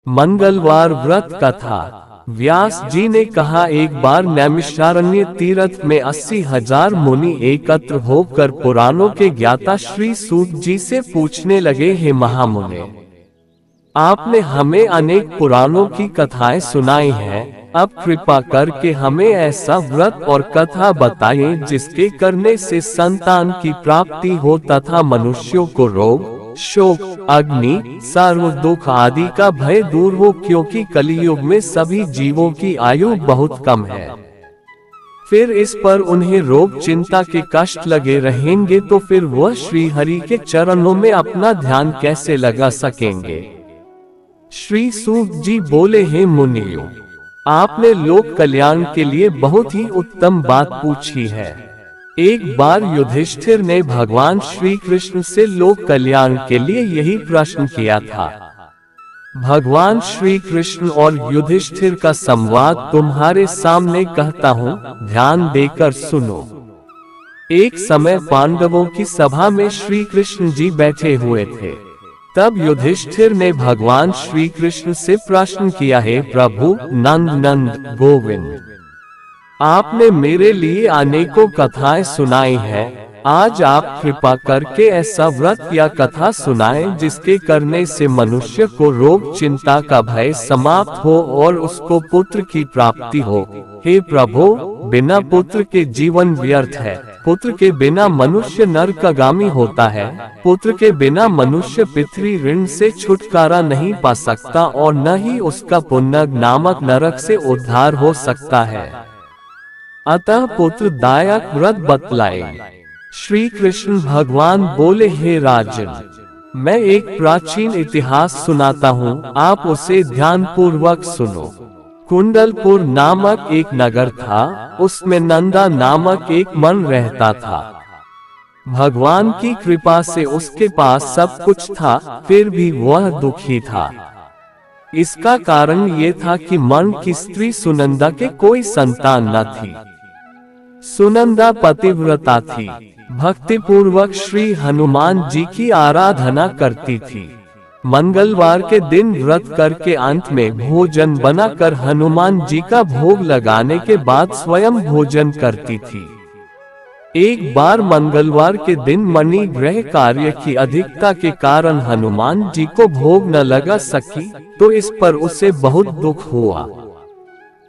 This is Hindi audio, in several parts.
मंगलवार व्रत कथा। व्यास जी ने कहा, एक बार नैमिषारण्य तीर्थ में 80,000 मुनि एकत्र होकर पुराणों के ज्ञाता श्री सूत जी से पूछने लगे, हे महामुने, आपने हमें अनेक पुराणों की कथाएं सुनाई हैं, अब कृपा करके हमें ऐसा व्रत और कथा बताइए जिसके करने से संतान की प्राप्ति हो तथा मनुष्यों को रोग, शोक, अग्नि, सर्व दुख आदि का भय दूर हो, क्योंकि कलियुग में सभी जीवों की आयु बहुत कम है। फिर इस पर उन्हें रोग चिंता के कष्ट लगे रहेंगे तो फिर वह श्री हरि के चरणों में अपना ध्यान कैसे लगा सकेंगे। श्री सूत जी बोले, हे मुनियों, आपने लोक कल्याण के लिए बहुत ही उत्तम बात पूछी है। एक बार युधिष्ठिर ने भगवान श्री कृष्ण से लोक कल्याण के लिए यही प्रश्न किया था। भगवान श्री कृष्ण और युधिष्ठिर का संवाद तुम्हारे सामने कहता हूँ, ध्यान देकर सुनो। एक समय पांडवों की सभा में श्री कृष्ण जी बैठे हुए थे। तब युधिष्ठिर ने भगवान श्री कृष्ण से प्रश्न किया, हे प्रभु नंद नंद गोविंद, आपने मेरे लिए अनेकों कथाएं सुनाई हैं, आज आप कृपा करके ऐसा व्रत या कथा सुनाएं जिसके करने से मनुष्य को रोग चिंता का भय समाप्त हो और उसको पुत्र की प्राप्ति हो। हे प्रभु, बिना पुत्र के जीवन व्यर्थ है, पुत्र के बिना मनुष्य नरकगामी होता है, पुत्र के बिना मनुष्य पितृ ऋण से छुटकारा नहीं पा सकता और न ही उसका पुण्य नामक नरक से उद्धार हो सकता है। अतः पुत्र दायक व्रत बतलाए। श्री कृष्ण भगवान बोले, हे राजन, मैं एक प्राचीन इतिहास सुनाता हूँ, आप उसे ध्यान पूर्वक सुनो। कुंडलपुर नामक एक नगर था, उसमें नंदा नामक एक मन रहता था। भगवान की कृपा से उसके पास सब कुछ था, फिर भी वह दुखी था। इसका कारण ये था कि मन की स्त्री सुनंदा के कोई संतान न थी। सुनंदा पतिव्रता थी, भक्ति पूर्वक श्री हनुमान जी की आराधना करती थी। मंगलवार के दिन व्रत करके अंत में भोजन बनाकर हनुमान जी का भोग लगाने के बाद स्वयं भोजन करती थी। एक बार मंगलवार के दिन मणि ग्रह कार्य की अधिकता के कारण हनुमान जी को भोग न लगा सकी, तो इस पर उसे बहुत दुख हुआ।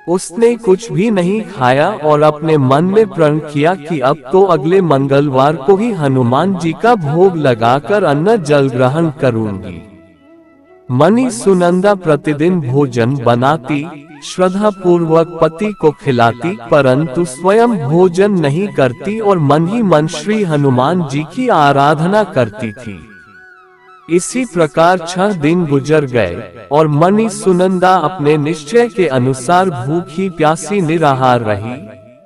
उसने कुछ भी नहीं खाया और अपने मन में प्रण किया कि अब तो अगले मंगलवार को ही हनुमान जी का भोग लगाकर अन्न जल ग्रहण करूंगी। मणि सुनंदा प्रतिदिन भोजन बनाती, श्रद्धा पूर्वक पति को खिलाती, परंतु स्वयं भोजन नहीं करती और मन ही मन श्री हनुमान जी की आराधना करती थी। इसी प्रकार 6 दिन गुजर गए और मणि सुनंदा अपने निश्चय के अनुसार भूखी प्यासी निराहार रही।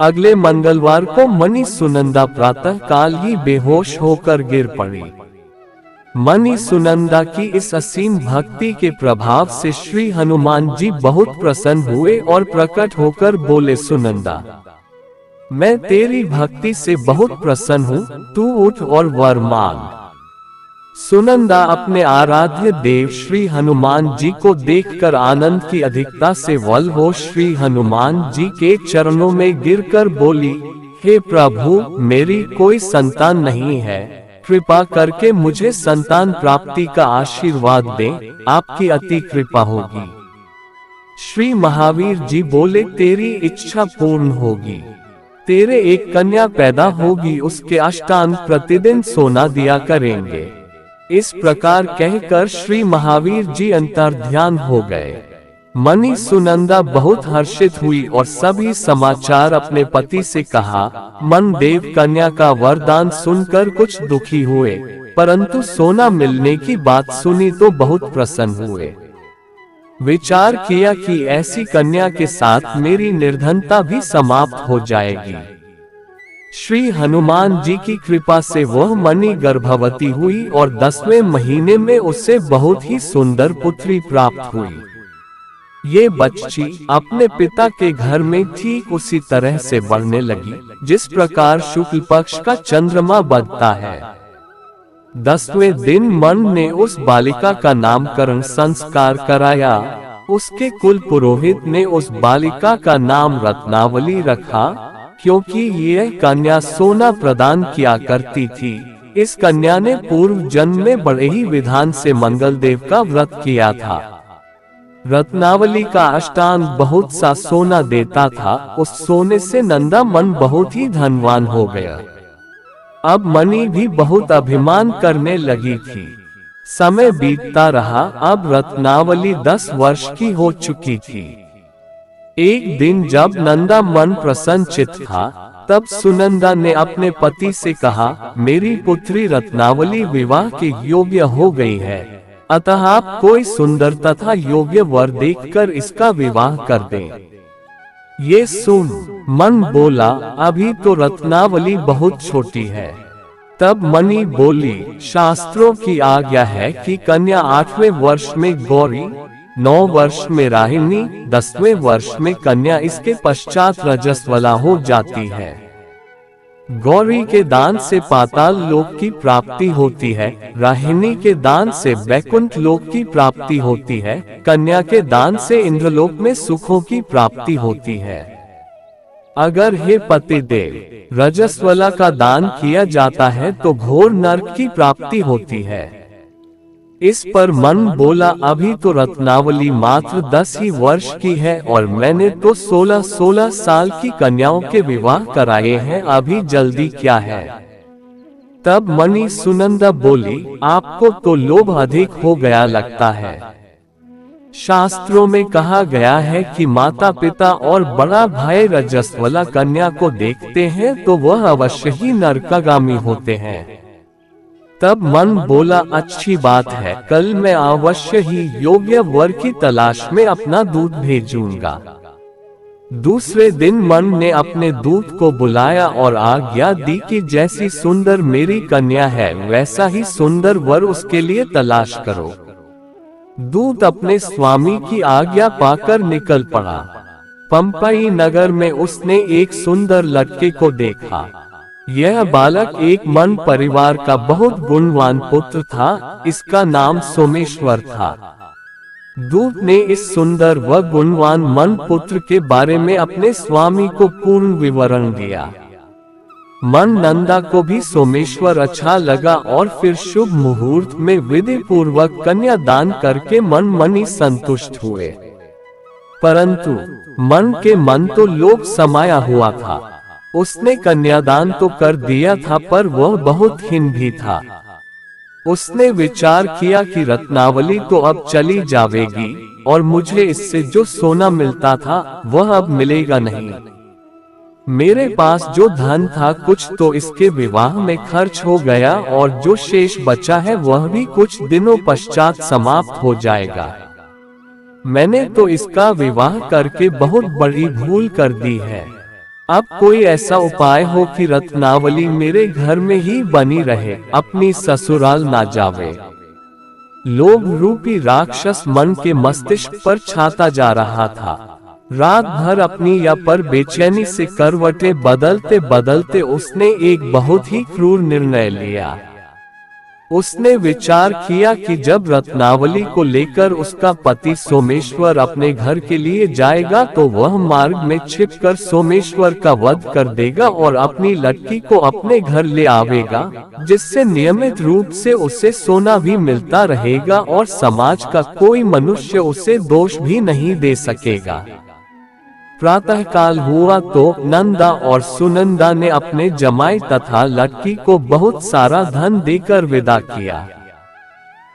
अगले मंगलवार को मणि सुनंदा प्रातः काल ही बेहोश होकर गिर पड़ी। मणि सुनंदा की इस असीम भक्ति के प्रभाव से श्री हनुमान जी बहुत प्रसन्न हुए और प्रकट होकर बोले, सुनंदा, मैं तेरी भक्ति से बहुत प्रसन्न हूँ, तू उठ और वर मांग। सुनंदा अपने आराध्य देव श्री हनुमान जी को देखकर आनंद की अधिकता से वल हो श्री हनुमान जी के चरणों में गिरकर बोली, हे प्रभु, मेरी कोई संतान नहीं है, कृपा करके मुझे संतान प्राप्ति का आशीर्वाद दें, आपकी अति कृपा होगी। श्री महावीर जी बोले, तेरी इच्छा पूर्ण होगी, तेरे एक कन्या पैदा होगी, उसके अष्टांग प्रतिदिन सोना दिया करेंगे। इस प्रकार कहकर श्री महावीर जी अंतर्ध्यान हो गए। मणि सुनंदा बहुत हर्षित हुई और सभी समाचार अपने पति से कहा। मन देव कन्या का वरदान सुनकर कुछ दुखी हुए, परंतु सोना मिलने की बात सुनी तो बहुत प्रसन्न हुए। विचार किया कि ऐसी कन्या के साथ मेरी निर्धनता भी समाप्त हो जाएगी। श्री हनुमान जी की कृपा से वह मणि गर्भवती हुई और 10वें महीने में उसे बहुत ही सुंदर पुत्री प्राप्त हुई। ये बच्ची अपने पिता के घर में ठीक उसी तरह से बढ़ने लगी जिस प्रकार शुक्ल पक्ष का चंद्रमा बढ़ता है। 10वें दिन मन ने उस बालिका का नामकरण संस्कार कराया। उसके कुल पुरोहित ने उस बालिका का नाम रत्नावली रखा, क्योंकि यह कन्या सोना प्रदान किया करती थी। इस कन्या ने पूर्व जन्म में बड़े ही विधान से मंगल देव का व्रत किया था। रत्नावली का अष्टांग बहुत सा सोना देता था। उस सोने से नंदा मन बहुत ही धनवान हो गया। अब मणि भी बहुत अभिमान करने लगी थी। समय बीतता रहा। अब रत्नावली 10 वर्ष की हो चुकी थी। एक दिन जब नंदा मन प्रसन्नचित्त था, तब सुनंदा ने अपने पति से कहा, मेरी पुत्री रत्नावली विवाह के योग्य हो गई है, अतः आप कोई सुंदर तथा योग्य वर देखकर इसका विवाह कर दें। ये सुन मन बोला, अभी तो रत्नावली बहुत छोटी है। तब मणि बोली, शास्त्रों की आज्ञा है कि कन्या 8वें वर्ष में गौरी, 9 वर्ष में राहिणी, 10वें वर्ष में कन्या, इसके पश्चात रजस्वला हो जाती है। गौरी के दान से पाताल लोक की प्राप्ति होती है, राहिणी के दान से वैकुंठ लोक की प्राप्ति होती है, कन्या के दान से इंद्रलोक में सुखों की प्राप्ति होती है। अगर हे पतिदेव रजस्वला का दान किया जाता है तो घोर नरक की प्राप्ति होती है। इस पर मन बोला, अभी तो रत्नावली मात्र 10 ही वर्ष की है और मैंने तो 16-16 साल की कन्याओं के विवाह कराए हैं, अभी जल्दी क्या है। तब मणि सुनंदा बोली, आपको तो लोभ अधिक हो गया लगता है। शास्त्रों में कहा गया है कि माता पिता और बड़ा भाई रजस्वला कन्या को देखते हैं तो वह अवश्य ही नरकागामी होते हैं। तब मन बोला, अच्छी बात है, कल मैं अवश्य ही योग्य वर की तलाश में अपना दूत भेजूंगा। दूसरे दिन मन ने अपने दूत को बुलाया और आज्ञा दी कि जैसी सुंदर मेरी कन्या है वैसा ही सुंदर वर उसके लिए तलाश करो। दूत अपने स्वामी की आज्ञा पाकर निकल पड़ा। पंपई नगर में उसने एक सुंदर लड़के को देखा। यह बालक एक मन परिवार का बहुत गुणवान पुत्र था। इसका नाम सोमेश्वर था। दूत ने इस सुंदर व गुणवान मन पुत्र के बारे में अपने स्वामी को पूर्ण विवरण दिया। मन नंदा को भी सोमेश्वर अच्छा लगा और फिर शुभ मुहूर्त में विधि पूर्वक कन्या दान करके मनी संतुष्ट हुए। परंतु मन के मन तो लोभ समाया हुआ था। उसने कन्यादान तो कर दिया था पर वह बहुत हीन भी था। उसने विचार किया कि रत्नावली तो अब चली जावेगी और मुझे इससे जो सोना मिलता था वह अब मिलेगा नहीं। मेरे पास जो धन था कुछ तो इसके विवाह में खर्च हो गया और जो शेष बचा है वह भी कुछ दिनों पश्चात समाप्त हो जाएगा। मैंने तो इसका विवाह करके बहुत बड़ी भूल कर दी है। अब कोई ऐसा उपाय हो कि रत्नावली मेरे घर में ही बनी रहे, अपनी ससुराल ना जावे। लोभ रूपी राक्षस मन के मस्तिष्क पर छाता जा रहा था। रात भर अपनी या पर बेचैनी से करवटे बदलते बदलते उसने एक बहुत ही क्रूर निर्णय लिया। उसने विचार किया कि जब रत्नावली को लेकर उसका पति सोमेश्वर अपने घर के लिए जाएगा तो वह मार्ग में छिपकर सोमेश्वर का वध कर देगा और अपनी लड़की को अपने घर ले आवेगा, जिससे नियमित रूप से उसे सोना भी मिलता रहेगा और समाज का कोई मनुष्य उसे दोष भी नहीं दे सकेगा। प्रातः काल हुआ तो नंदा और सुनंदा ने अपने जमाई तथा लड़की को बहुत सारा धन देकर विदा किया।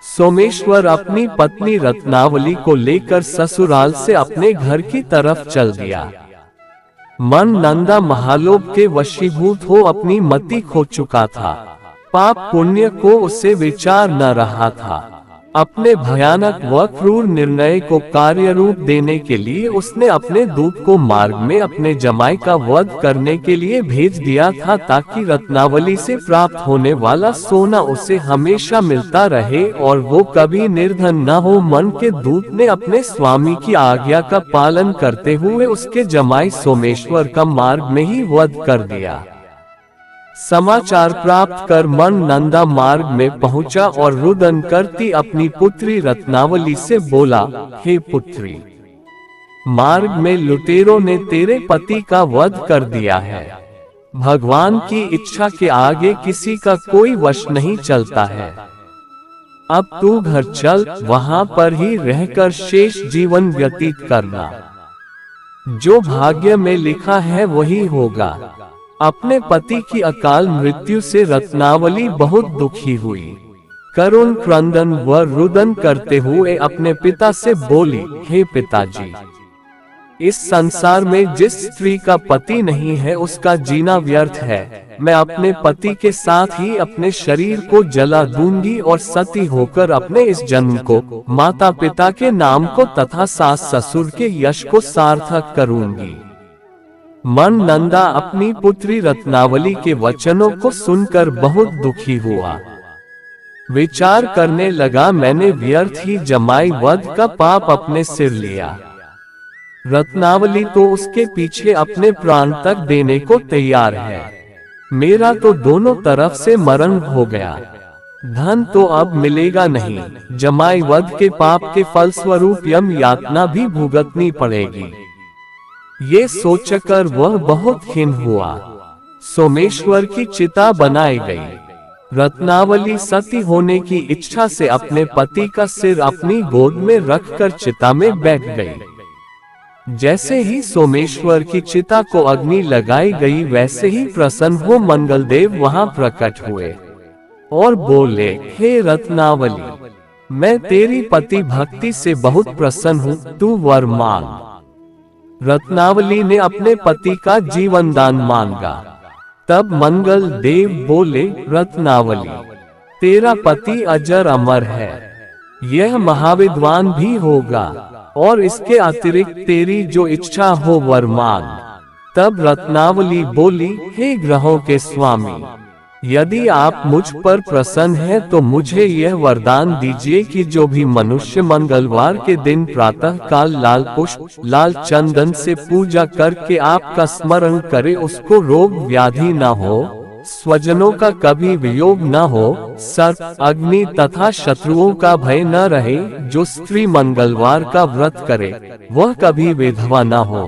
सोमेश्वर अपनी पत्नी रत्नावली को लेकर ससुराल से अपने घर की तरफ चल दिया। मन नंदा महालोभ के वशीभूत हो अपनी मति खो चुका था। पाप पुण्य को उसे विचार न रहा था। अपने भयानक व क्रूर निर्णय को कार्य रूप देने के लिए उसने अपने दूत को मार्ग में अपने जमाई का वध करने के लिए भेज दिया था, ताकि रत्नावली से प्राप्त होने वाला सोना उसे हमेशा मिलता रहे और वो कभी निर्धन न हो। मन के दूत ने अपने स्वामी की आज्ञा का पालन करते हुए उसके जमाई सोमेश्वर का मार्ग में ही वध कर दिया। समाचार प्राप्त कर मन नंदा मार्ग में पहुंचा और रुदन करती अपनी पुत्री रत्नावली से बोला, हे पुत्री, मार्ग में लुटेरों ने तेरे पति का वध कर दिया है। भगवान की इच्छा के आगे किसी का कोई वश नहीं चलता है। अब तू घर चल, वहां पर ही रहकर शेष जीवन व्यतीत करना। जो भाग्य में लिखा है वही होगा। अपने पति की अकाल मृत्यु से रत्नावली बहुत दुखी हुई। करुण क्रंदन व रुदन करते हुए अपने पिता से बोली, हे पिताजी, इस संसार में जिस स्त्री का पति नहीं है उसका जीना व्यर्थ है। मैं अपने पति के साथ ही अपने शरीर को जला दूंगी और सती होकर अपने इस जन्म को, माता पिता के नाम को तथा सास ससुर के यश को सार्थक करूंगी। मन नंदा अपनी पुत्री रत्नावली के वचनों को सुनकर बहुत दुखी हुआ। विचार करने लगा, मैंने व्यर्थ ही जमाई वध का पाप अपने सिर लिया। रत्नावली तो उसके पीछे अपने प्राण तक देने को तैयार है। मेरा तो दोनों तरफ से मरण हो गया। धन तो अब मिलेगा नहीं। जमाई वध के पाप के फलस्वरूप यम यातना भी भुगतनी पड़ेगी। ये सोचकर वह बहुत खिन्न हुआ। सोमेश्वर की चिता बनाई गई। रत्नावली सती होने की इच्छा से अपने पति का सिर अपनी गोद में रखकर चिता में बैठ गई। जैसे ही सोमेश्वर की चिता को अग्नि लगाई गई, वैसे ही प्रसन्न हो मंगलदेव वहां प्रकट हुए और बोले, हे रत्नावली, मैं तेरी पति भक्ति से बहुत प्रसन्न हूँ, तू वर मांग। रत्नावली ने अपने पति का जीवन दान मांगा। तब मंगल देव बोले, रत्नावली, तेरा पति अजर अमर है, यह महाविद्वान भी होगा और इसके अतिरिक्त तेरी जो इच्छा हो वर मांग। तब रत्नावली बोली, हे ग्रहों के स्वामी, यदि आप मुझ पर प्रसन्न हैं तो मुझे यह वरदान दीजिए कि जो भी मनुष्य मंगलवार के दिन प्रातः काल लाल पुष्प, लाल चंदन से पूजा करके आपका स्मरण करे, उसको रोग व्याधि न हो, स्वजनों का कभी वियोग न हो, सर्प, अग्नि तथा शत्रुओं का भय न रहे। जो स्त्री मंगलवार का व्रत करे वह कभी विधवा न हो।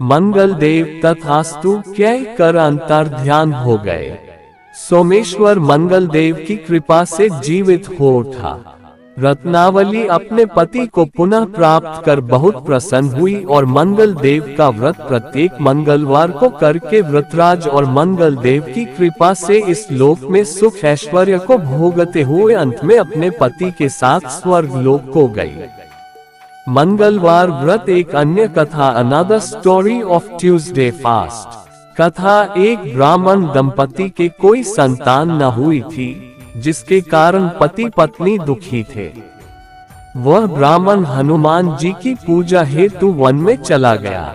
मंगल देव तथास्तु कह कर अंतर ध्यान हो गए। सोमेश्वर मंगल देव की कृपा से जीवित हो उठा। रत्नावली अपने पति को पुनः प्राप्त कर बहुत प्रसन्न हुई और मंगल देव का व्रत प्रत्येक मंगलवार को करके व्रतराज और मंगल देव की कृपा से इस लोक में सुख ऐश्वर्य को भोगते हुए अंत में अपने पति के साथ स्वर्ग लोक को गई। मंगलवार व्रत एक अन्य कथा, another story of Tuesday fast. कथा, एक ब्राह्मण दंपति के कोई संतान न हुई थी, जिसके कारण पति पत्नी दुखी थे। वह ब्राह्मण हनुमान जी की पूजा हेतु वन में चला गया।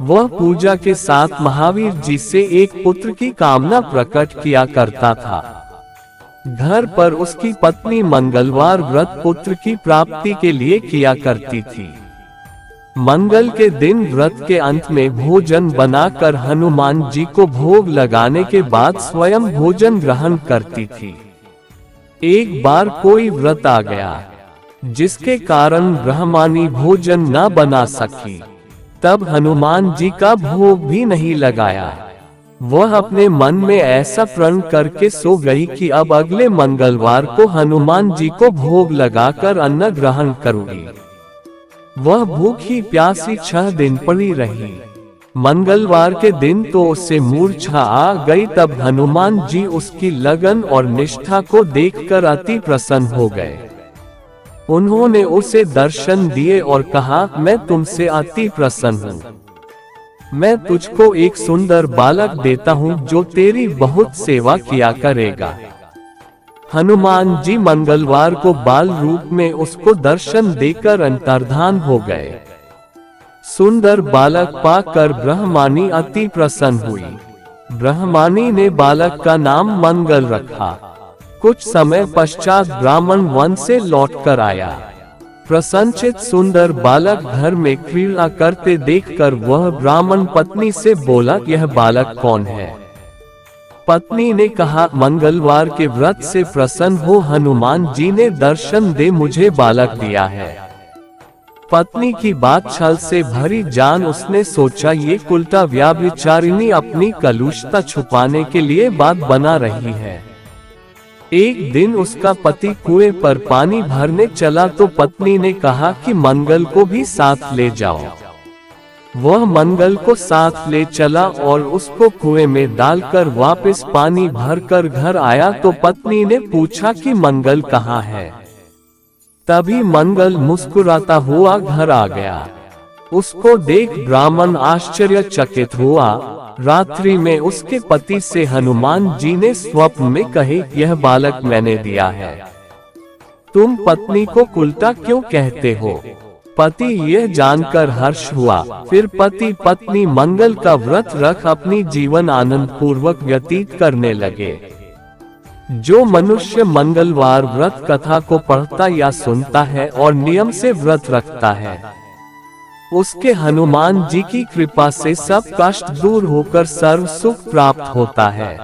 वह पूजा के साथ महावीर जी से एक पुत्र की कामना प्रकट किया करता था। घर पर उसकी पत्नी मंगलवार व्रत पुत्र की प्राप्ति के लिए किया करती थी। मंगल के दिन व्रत के अंत में भोजन बनाकर हनुमान जी को भोग लगाने के बाद स्वयं भोजन ग्रहण करती थी। एक बार कोई व्रत आ गया जिसके कारण ब्रह्मानी भोजन न बना सकी। तब हनुमान जी का भोग भी नहीं लगाया। वह अपने मन में ऐसा प्रण करके सो गई कि अब अगले मंगलवार को हनुमान जी को भोग लगाकर अन्न ग्रहण करूंगी। वह भूखी प्यासी 6 दिन पड़ी रही। मंगलवार के दिन तो उसे मूर्छा आ गई। तब हनुमान जी उसकी लगन और निष्ठा को देखकर अति प्रसन्न हो गए। उन्होंने उसे दर्शन दिए और कहा, मैं तुमसे अति प्रसन्न हूँ। मैं तुझको एक सुंदर बालक देता हूँ जो तेरी बहुत सेवा किया करेगा। हनुमान जी मंगलवार को बाल रूप में उसको दर्शन देकर अंतर्धान हो गए। सुंदर बालक पाकर ब्रह्मानी अति प्रसन्न हुई। ब्रह्मानी ने बालक का नाम मंगल रखा। कुछ समय पश्चात ब्राह्मण वन से लौटकर आया। प्रसन्नचित सुंदर बालक घर में क्रीड़ा करते देखकर वह ब्राह्मण पत्नी से बोला, यह बालक कौन है? पत्नी ने कहा, मंगलवार के व्रत से प्रसन्न हो हनुमान जी ने दर्शन दे मुझे बालक दिया है। पत्नी की बात छल से भरी जान उसने सोचा ये कुलटा व्यभिचारिणी अपनी कलुषता छुपाने के लिए बात बना रही है। एक दिन उसका पति कुएं पर पानी भरने चला तो पत्नी ने कहा कि मंगल को भी साथ ले जाओ। वह मंगल को साथ ले चला और उसको कुएं में डालकर वापस पानी भरकर घर आया तो पत्नी ने पूछा कि मंगल कहाँ है। तभी मंगल मुस्कुराता हुआ घर आ गया। उसको देख ब्राह्मण आश्चर्यचकित हुआ। रात्रि में उसके पति से हनुमान जी ने स्वप्न में कहे, यह बालक मैंने दिया है, तुम पत्नी को कुलटा क्यों कहते हो। पति यह जानकर हर्ष हुआ। फिर पति पत्नी मंगल का व्रत रख अपनी जीवन आनंद पूर्वक व्यतीत करने लगे। जो मनुष्य मंगलवार व्रत कथा को पढ़ता या सुनता है और नियम से व्रत रखता है, उसके हनुमान जी की कृपा से सब कष्ट दूर होकर सर्व सुख प्राप्त होता है।